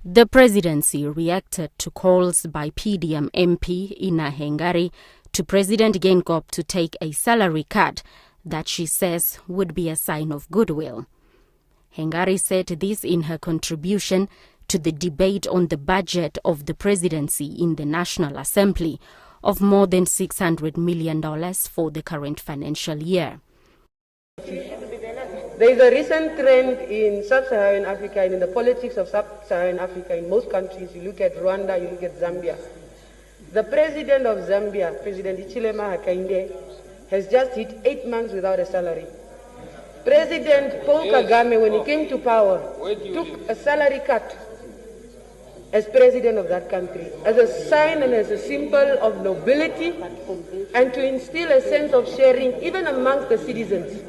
The presidency reacted to calls by PDM MP Ina Hengari to President Geingob to take a salary cut that she says would be a sign of goodwill. Hengari said this in her contribution to the debate on the budget of the presidency in the National Assembly of more than $600 million for the current financial year. There is a recent trend in sub-Saharan Africa and in the politics of sub-Saharan Africa in most countries. You look at Rwanda, you look at Zambia. The president of Zambia, President Ichilema Hakainde, has just hit 8 months without a salary. President Paul Kagame, when he came to power, took a salary cut as president of that country as a sign and as a symbol of nobility and to instill a sense of sharing even amongst the citizens.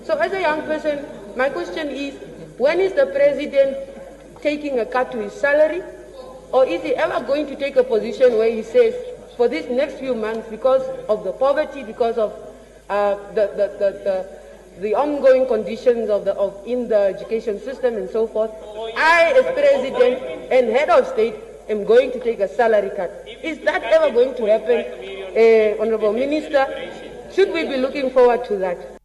So as a young person, my question is, when is the president taking a cut to his salary? Or is he ever going to take a position where he says, for these next few months, because of the poverty, because of the ongoing conditions in the education system and so forth, I as president and head of state am going to take a salary cut. Is that ever going to happen, Honorable Minister? Should we be looking forward to that?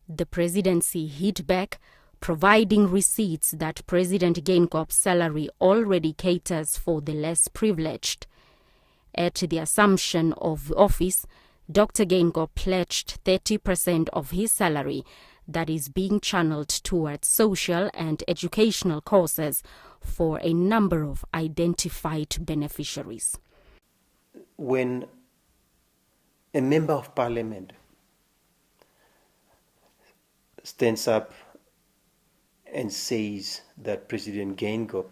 The presidency hit back, providing receipts that President Geingob's salary already caters for the less privileged. At the assumption of office, Dr. Geingob pledged 30% of his salary that is being channeled towards social and educational causes for a number of identified beneficiaries. When a member of parliament stands up and says that President Geingob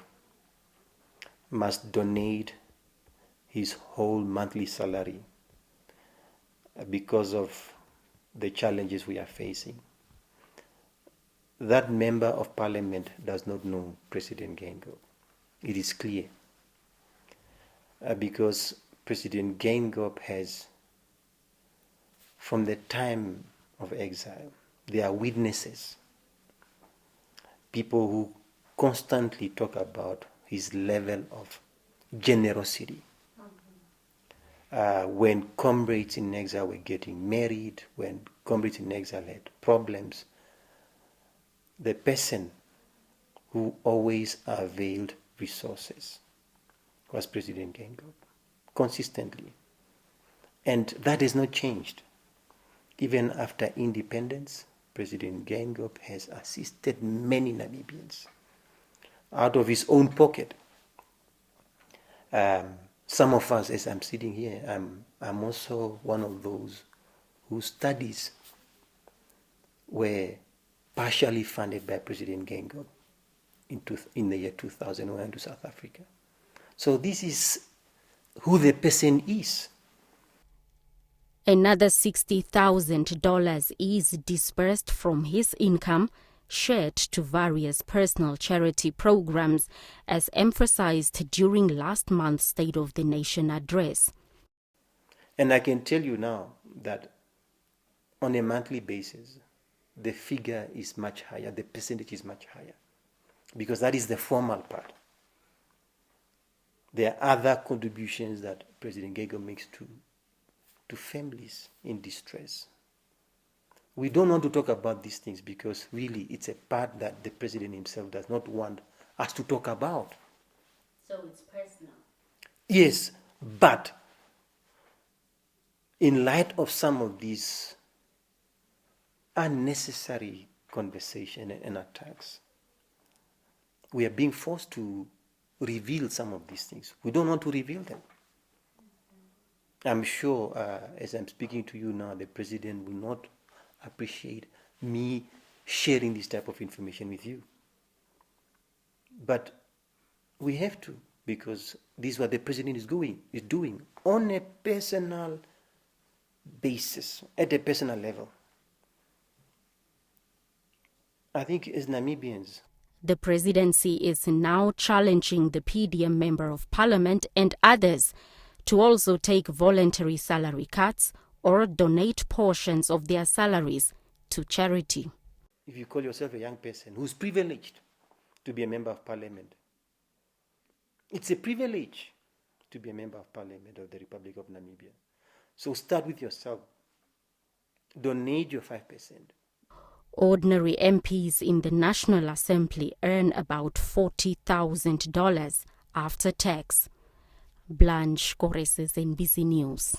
must donate his whole monthly salary because of the challenges we are facing, that member of parliament does not know President Geingob. It is clear. Because President Geingob has, from the time of exile, there are witnesses, people who constantly talk about his level of generosity. When comrades in exile were getting married, when comrades in exile had problems, the person who always availed resources was President Geingob, consistently. And that has not changed. Even after independence, President Geingob has assisted many Namibians out of his own pocket. Some of us, as I'm sitting here, I'm also one of those whose studies were partially funded by President Geingob in the year 2000 when I went to South Africa. So this is who the person is. Another $60,000 is disbursed from his income, shared to various personal charity programs, as emphasized during last month's State of the Nation address. And I can tell you now that on a monthly basis, the figure is much higher, the percentage is much higher, because that is the formal part. There are other contributions that President Geingob makes to families in distress. We don't want to talk about these things because really it's a part that the president himself does not want us to talk about. So it's personal. Yes, but in light of some of these unnecessary conversation and attacks, we are being forced to reveal some of these things. We don't want to reveal them. I'm sure, as I'm speaking to you now, the president will not appreciate me sharing this type of information with you. But we have to, because this is what the president is doing on a personal basis, at a personal level. I think as Namibians, the presidency is now challenging the PDM Member of Parliament and others to also take voluntary salary cuts or donate portions of their salaries to charity. If you call yourself a young person who's privileged to be a member of parliament, It's a privilege to be a member of Parliament of the Republic of Namibia. So start with yourself. Donate your 5%. Ordinary MPs in the National Assembly earn about $40,000 after tax. Blanche Koreses, NBC News.